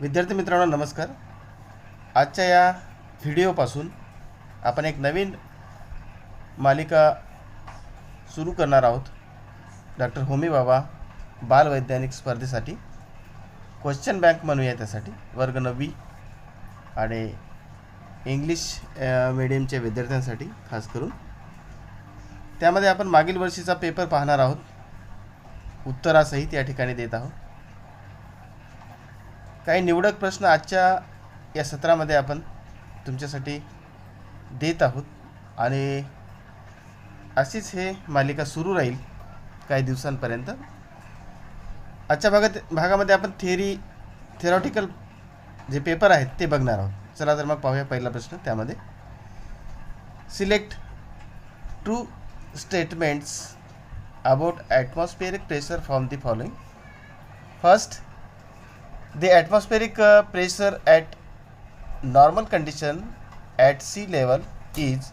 विद्यार्थी मित्रांनो नमस्कार. आजच्या या व्हिडिओपासून आपण एक नवीन मालिका सुरू करणार आहोत. डॉक्टर होमी भाभा बालवैज्ञानिक स्पर्धेसाठी क्वेश्चन बँक म्हणूया. त्यासाठी वर्ग 9वी आणि इंग्लिश मीडियमच्या विद्यार्थ्यांसाठी खास करून. त्यामध्ये आपण मागील वर्षीचा पेपर पाहणार आहोत. उत्तरासहित या ठिकाणी देत आहोत. काही निवडक प्रश्न आजच्या या सत्रामध्ये आपण तुमच्यासाठी देत आहोत आणि अशीच हे मालिका सुरू राहील काही दिवसांपर्यंत. आजच्या भागामध्ये आपण थेरॉटिकल जे पेपर आहेत ते बघणार आहोत. चला तर मग पाहूया पहिला प्रश्न. त्यामध्ये select true statements about atmospheric pressure from the following. First, the atmospheric pressure at normal condition at sea level is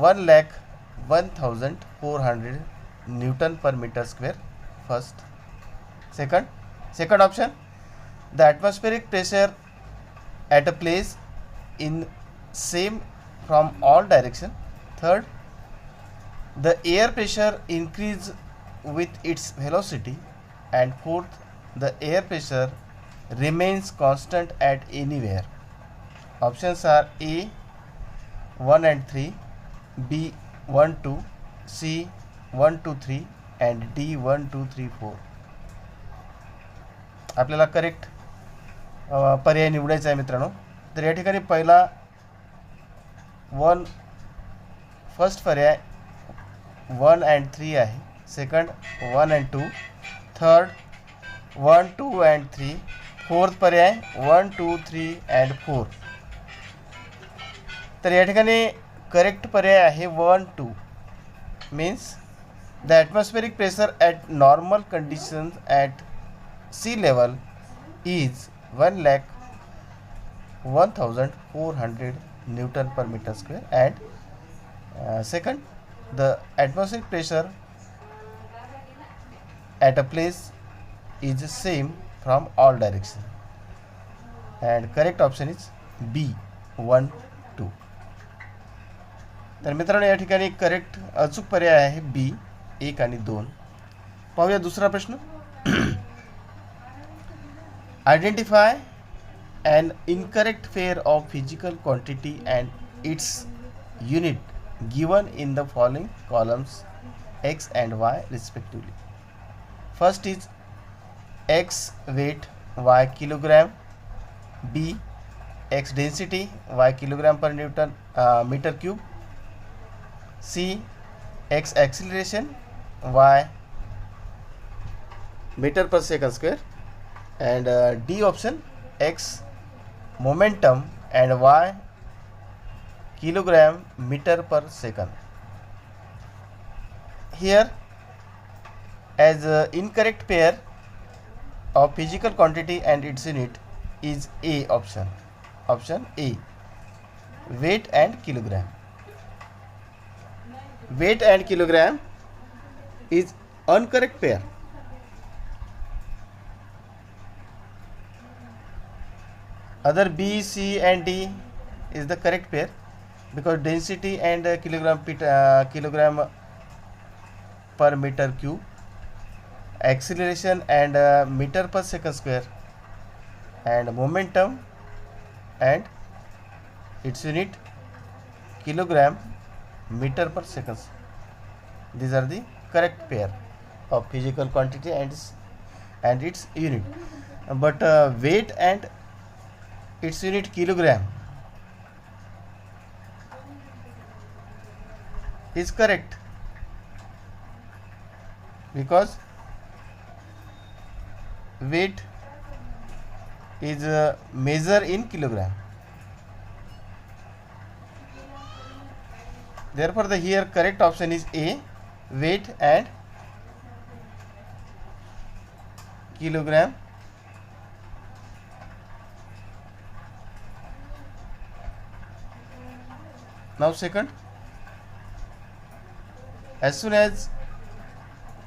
1,01,400 Newton per meter square. First. Second option, the atmospheric pressure at a place in same from all direction. Third, the air pressure increase with its velocity. And fourth, the air pressure remains constant at anywhere. Options are A 1 and 3, B 1 2, C 1 2 3 and D 1 2 3 4. आपल्याला correct पर्याय निवडायचा आहे मित्रांनो. तर या ठिकाणी पहिला first पर्याय 1 and 3 आहे. Second 1 and 2, third 1 2 and 3, fourth पर्याय 1 2 3 and 4. तर या ठिकाणी करेक्ट पर्याय आहे 1 2. Means the atmospheric pressure at normal conditions at sea level is 1,01,400 Newton per meter square. And second, the atmospheric pressure at a place is same from all direction. And correct option is B 1 2. तर मित्रांनो या ठिकाणी correct अचूक पर्याय आहे B 1 आणि 2. पाहूया दुसरा प्रश्न. Identify an incorrect pair of physical quantity and its unit given in the following columns x and y respectively. First is x weight, y kilogram. B x density, y kilogram per Newton meter cube. C x acceleration, y meter per second square. And D option, x momentum and y kilogram meter per second. Here as incorrect pair of physical quantity and its unit is A option. Option A, weight and kilogram. Weight and kilogram is incorrect pair. Other B, C and D is the correct pair because density and kilogram per meter cube, acceleration and meter per second square, and momentum and its unit kilogram meter per second. These are the correct pair of physical quantity and its unit. But weight and its unit kilogram is correct because weight is measured in kilogram. Therefore the here correct option is A, weight and kilogram. Now second, as soon as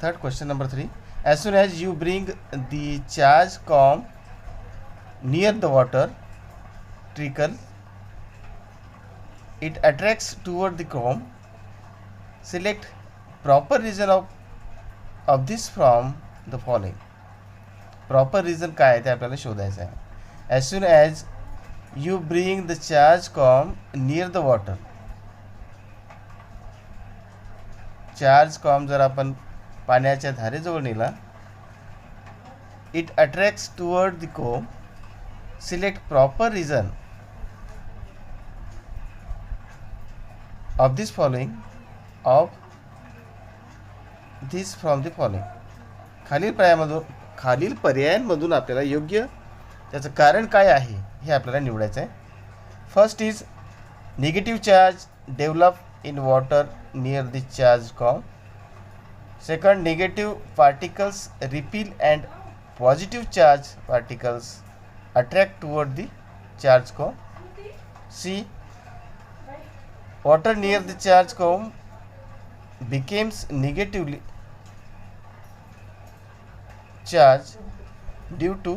third question number 3, as soon as you bring the charge comb near the water trickle. It attracts toward the comb. Select proper region of this from the following. Proper reason काय आहे ते आपल्याला शोधायचं आहे. As soon as you bring the charge comb near the water. Charge comb जर आपण पाण्याच्या धारेजवळ नेला, it attracts toward the comb. Select proper reason of this following from the following. खालील पर्यायांमधून आपल्याला योग्य त्याचं कारण काय आहे हे आपल्याला निवडायचं आहे. First is negative charge develop in water near the charge comb. Second, negative particles repel and positive charge particles attract toward the charge comb. C, water near the charge comb becomes negatively charged due to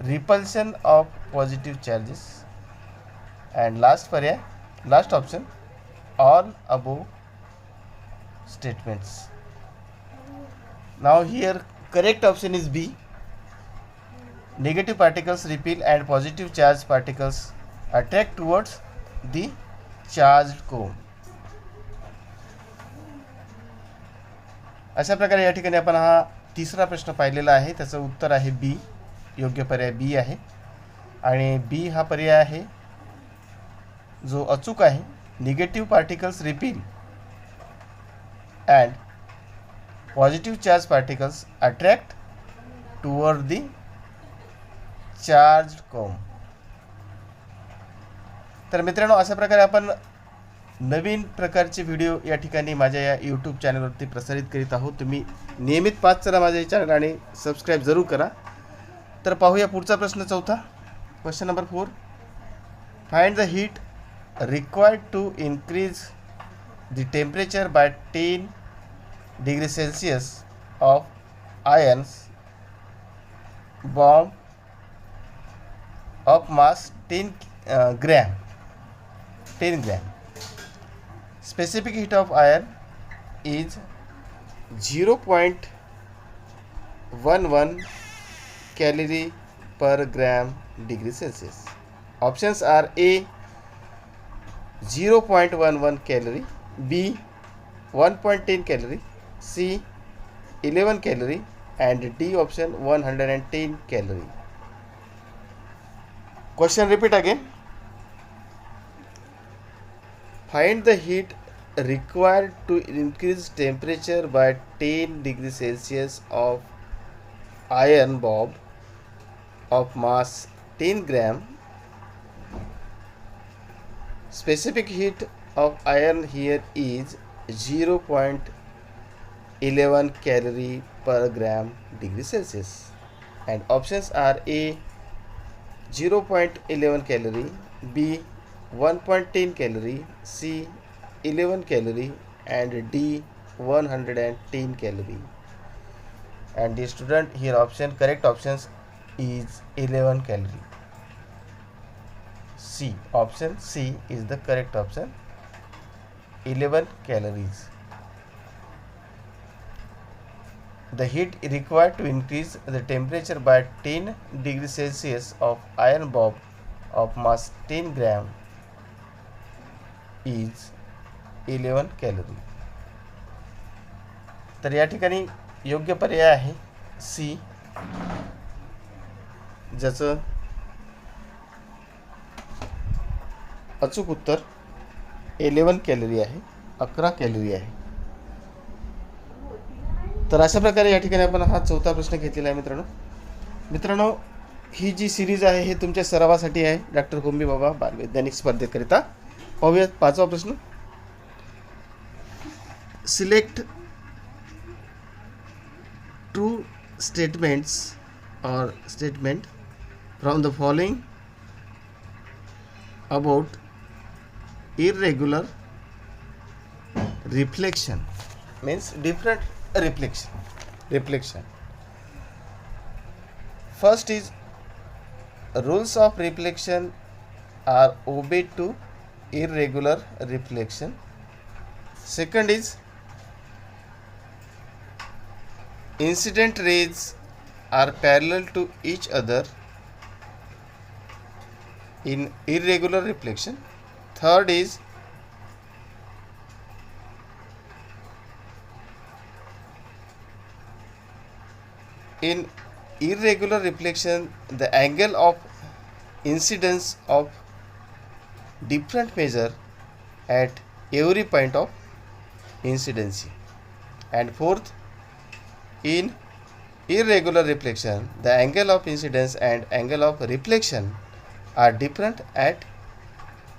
repulsion of positive charges. And last option, all above statements. Now here correct option is B. Negative particles repel and positive charged particles attract towards the charged comb. अशा प्रकारे या ठिकाणी आपण हा तिसरा प्रश्न पाहिलेला आहे. त्याचं उत्तर आहे बी. योग्य पर्याय बी आहे आणि बी हा पर्याय आहे जो अचूक आहे. Negative particles repel and positive charge particles attract toward the charged comb. तर मित्रांनो, अशा प्रकारे आपण नवीन प्रकारचे व्हिडिओ या ठिकाणी माझ्या या यूट्यूब चॅनलवरती प्रसारित करीत आहोत. तुम्ही नियमित पाच चला माझ्या या चॅनल आणि सबस्क्राईब जरूर करा. तर पाहूया पुढचा प्रश्न, चौथा. Question number 4. Find the heat required to increase the temperature by 10 degree Celsius of iron's bomb of mass 10 gram. Specific heat of iron is 0.11 calorie per gram degree Celsius. Options are A 0.11 calorie, B 1.10 calorie, C 11 calorie, and D option 110 calorie. Question repeat again. Find the heat required to increase temperature by 10 degrees Celsius of iron bomb of mass 10 gram. Specific heat of iron here is 0.11 calorie per gram degree Celsius. And options are A 0.11 calorie, B 1.10 calorie, C 11 calorie, and D 110 calorie. And the student here correct options is 11 calorie. C, option C is the correct option. 11 calories. The heat required to increase the temperature by 10 degrees Celsius of iron bomb of mass 10 gram is 11 calorie. तर या ठिकाणी योग्य पर्याय आहे सी, ज्याचं अचूक उत्तर 11 calorie आहे, 11 calorie आहे. तर अशा प्रकारे या ठिकाणी आपण हा चौथा प्रश्न घेतलेला आहे. मित्रांनो, ही जी सिरीज आहे हे तुमच्या सरावासाठी आहे, डॉक्टर होमी बाबा बालवैज्ञानिक स्पर्धेकरिता. पाहूया पाचवा प्रश्न. Select true statements or statement from the following about irregular reflection. Means different reflection. First is rules of reflection are obeyed to irregular reflection. Second is incident rays are parallel to each other in irregular reflection. Third is in irregular reflection the angle of incidence of different measure at every point of incidency. And fourth, in irregular reflection the angle of incidence and angle of reflection are different at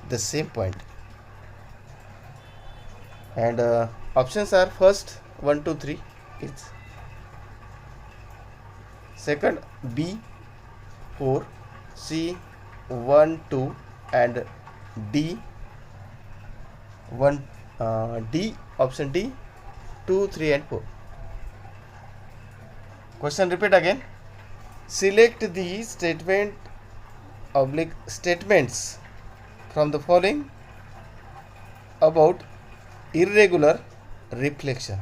the same point. And options are first 1 2 3 is second B 4, C 1 2 and D 1 D option D 2 3 and 4. Question repeat again. Select the statements from the following about irregular reflection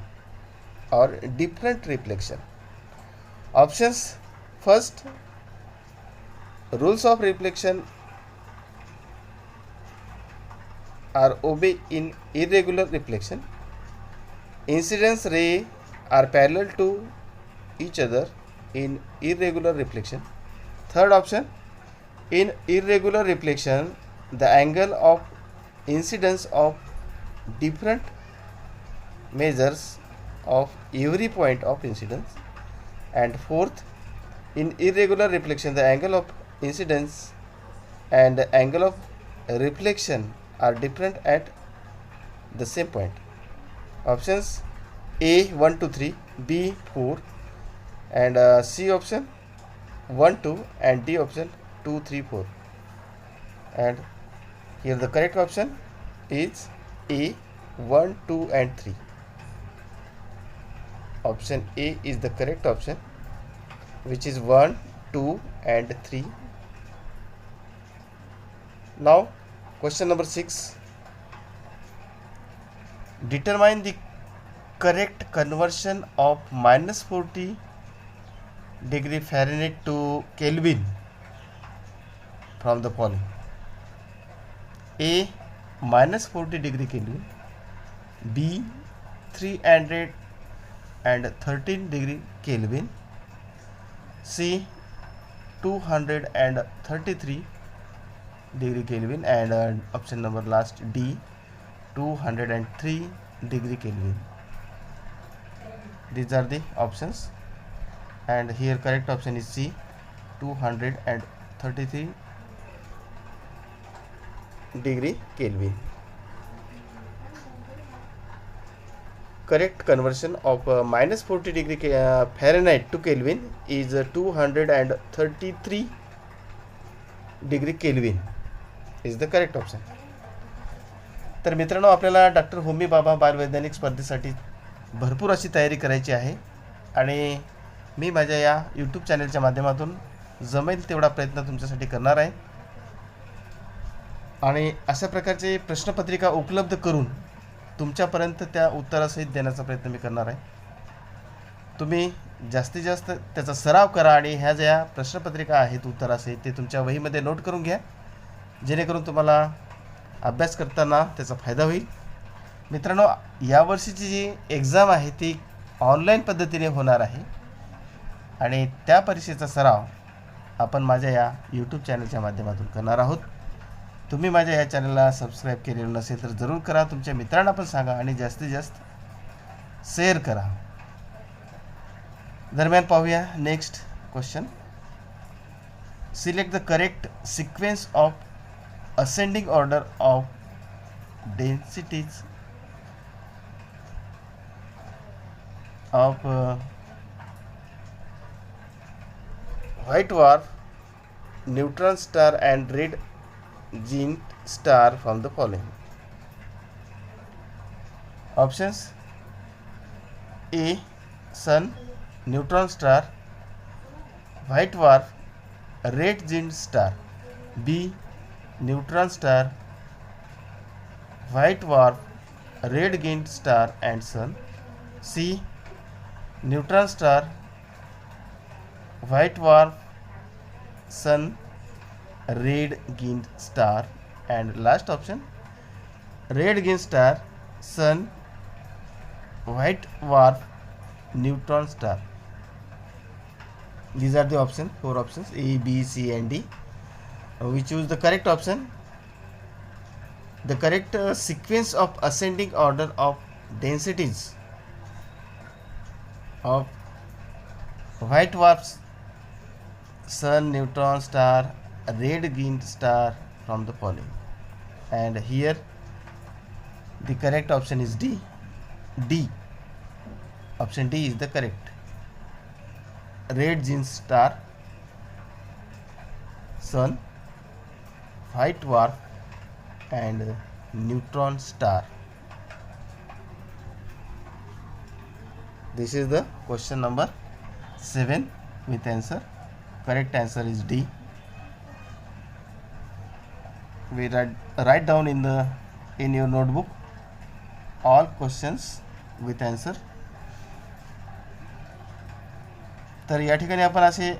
or different reflection. Options first, rules of reflection are obeyed in irregular reflection. Incidence rays are parallel to each other in irregular reflection. Third option, in irregular reflection the angle of incidence of different measures of every point of incidence. And fourth, in irregular reflection the angle of incidence and the angle of reflection are different at the same point. Options A 1 2 3, B 4 and C option 1 2 and D option 2 3 4. And here the correct option is A 1 2 and 3. Option A is the correct option, which is 1 2 and 3. Now question number 6. Determine the correct conversion of -40 degree Fahrenheit to Kelvin from the following. A -40 degree Kelvin, B 313 degree Kelvin, C 233 degree Kelvin and option number last D 203 degree Kelvin. These are the options and here correct option is C 233 degree Kelvin. Correct conversion of -40 degree Fahrenheit to Kelvin is 233 degree Kelvin is the correct option. तर मित्रांनो आपल्याला doctor Homi बाबा बालवैज्ञानिक स्पर्धेसाठी भरपूर अशी तयारी करायची आहे आणि मी माझ्या या यूट्यूब चॅनलच्या माध्यमातून जमेल तेवढा प्रयत्न तुमच्यासाठी करणार आहे आणि अशा प्रकारचे प्रश्नपत्रिका उपलब्ध करून तुमच्यापर्यंत त्या उत्तरासहित देण्याचा प्रयत्न मी करणार आहे. तुम्ही जास्तीत जास्त त्याचा सराव करा आणि ह्या ज्या प्रश्नपत्रिका आहेत उत्तरासहित ते तुमच्या वहीमध्ये नोट करून घ्या जेणेकरून तुम्हाला अभ्यास करताना त्याचा फायदा होईल. मित्रांनो यावर्षीची जी एक्झाम आहे ती ऑनलाईन पद्धतीने होणार आहे आणि त्या परीक्षेचा सराव आपण माझ्या या यूट्यूब चॅनलच्या माध्यमातून करणार आहोत. तुम्ही माझ्या या चॅनलला सबस्क्राईब केलेलं नसेल तर जरूर करा, तुमच्या मित्रांना पण सांगा आणि जास्तीत जास्त शेअर करा. दरम्यान पाहूया next question. Select the correct sequence of ascending order of densities of white dwarf, neutron star and red giant star from the following. Options A sun, neutron star, white dwarf, red giant star, B. neutron star, white dwarf, red giant star and sun, C. neutron star, white dwarf, sun, red giant star, and last option red giant star, sun, white dwarf, neutron star. These are the options, 4 options, A, B, C and D. We choose the correct option. The correct sequence of ascending order of densities of white dwarfs, sun, neutron star, red giant star from the following. And here the correct option is D. Option D is the correct. Red giant star, sun, white dwarf and neutron star. This is the question number 7 with answer. Correct answer is D. We write down in your notebook all questions with answer. तर या ठिकाणी आपण असे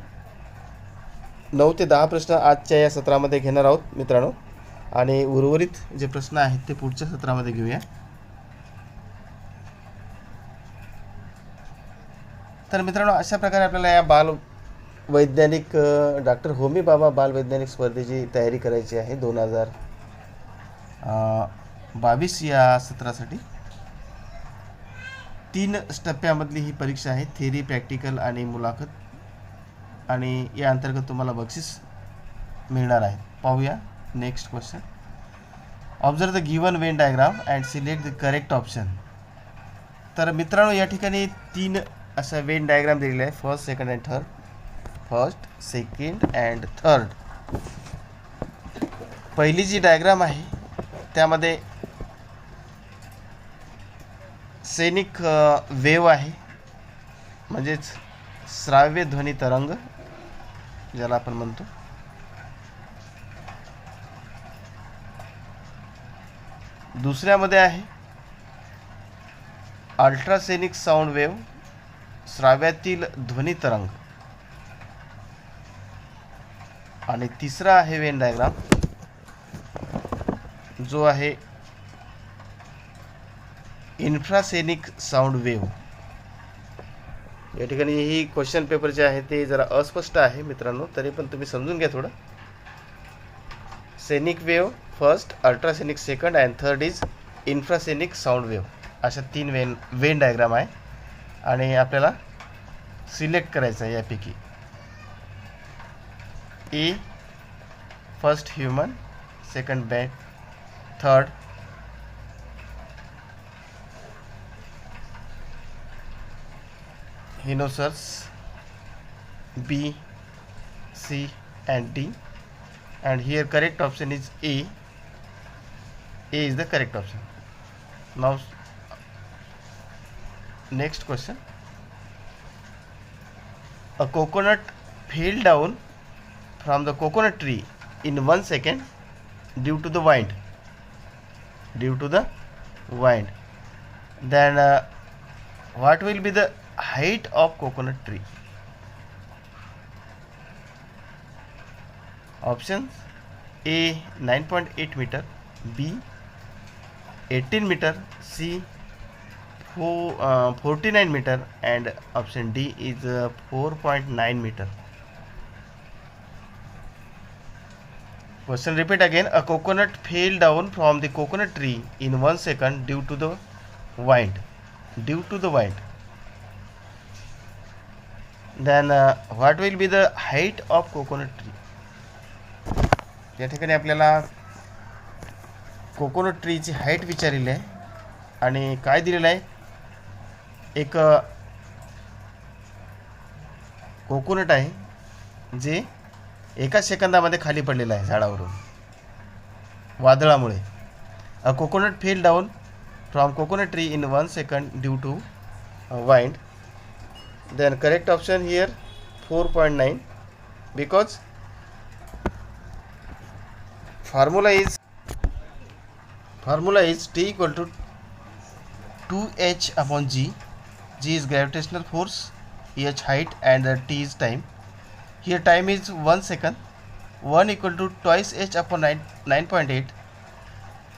9 ते 10 प्रश्न आजच्या या सत्रामध्ये घेणार आहोत मित्रांनो, आणि उर्वरित जे प्रश्न आहेत ते पुढच्या सत्रामध्ये घेऊया. तर मित्रांनो, अशा प्रकारे आपल्याला या बाल वैज्ञानिक डॉक्टर होमी बाबा बाल वैज्ञानिक स्पर्धेची तयारी करायची आहे 2022 या सत्रासाठी. 3 टप्प्यामधली ही परीक्षा आहे, थेरी, प्रॅक्टिकल आणि मुलाखत, आणि या अंतर्गत तुम्हाला बक्षीस मिळणार आहे. पाहूया next question. Observe the given Venn diagram and select the correct option. तर मित्रांनो, या ठिकाणी 3 असा वेन डायग्राम दिलेला आहे, first, second and third. First, second and third. पहिली जी डायग्राम आहे त्यामध्ये सैनिक वेव आहे, म्हणजेच श्राव्य ध्वनी तरंग ज्याला आपण म्हणतो. दुसऱ्यामध्ये आहे अल्ट्रासोनिक साऊंड वेव, श्राव्यातील ध्वनी तरंग. आणि तिसरा आहे वेन डायग्राम जो आहे इन्फ्रासोनिक साऊंड वेव. या ठिकाणी ही क्वेश्चन पेपर जे आहे ते जरा अस्पष्ट आहे मित्रांनो, तरी पण तुम्ही समजून घ्या थोडं. Scenic wave first, ultrasonic second and third is infrasonic sound wave. अशा 3 वेन डायग्राम आहे आणि आपल्याला सिलेक्ट करायचं आहे यापैकी. A first human, second bat, third rhinoceros, B, C and D, and here correct option is A. A is the correct option. Now next question. A coconut fell down from the coconut tree in 1 second due to the wind. Then what will be the height of coconut tree? Options: A 9.8 meter, B 18 meter, C 49 meter, and option D is 4.9 meter. Question repeat again. A coconut fell down from the coconut tree in 1 second due to the wind. Then what will be the height of coconut tree? या ठिकाणी आपल्याला coconut ट्रीची height विचारलेली आहे आणि काय दिलेलं आहे, एक coconut आहे जे 1 सेकंदामध्ये खाली पडलेलं आहे झाडावरून वादळामुळे. A coconut fell down from coconut tree in 1 second due to wind. Then correct option here 4.9, because formula is T equal to 2h upon g. G is gravitational force, h height, and t is time. Here time is 1 second. 1 equal to twice h upon 9.8.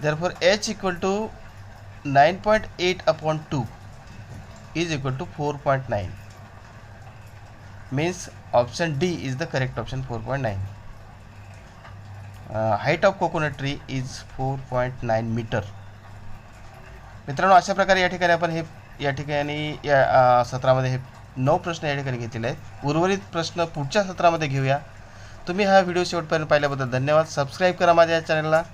Therefore h equal to 9.8 upon 2 is equal to 4.9. Means option D is the correct option, 4.9. Height of coconut tree is 4.9 meter. मित्रांनो, अशा प्रकारे या ठिकाणी या सत्रामध्ये हे 9 प्रश्न या ठिकाणी घेतलेले आहेत. उर्वरित प्रश्न पुढच्या सत्रामध्ये घेऊया. तुम्ही हा व्हिडिओ शेवटपर्यंत पाहिल्याबद्दल धन्यवाद. सबस्क्राईब करा माझ्या चॅनलला.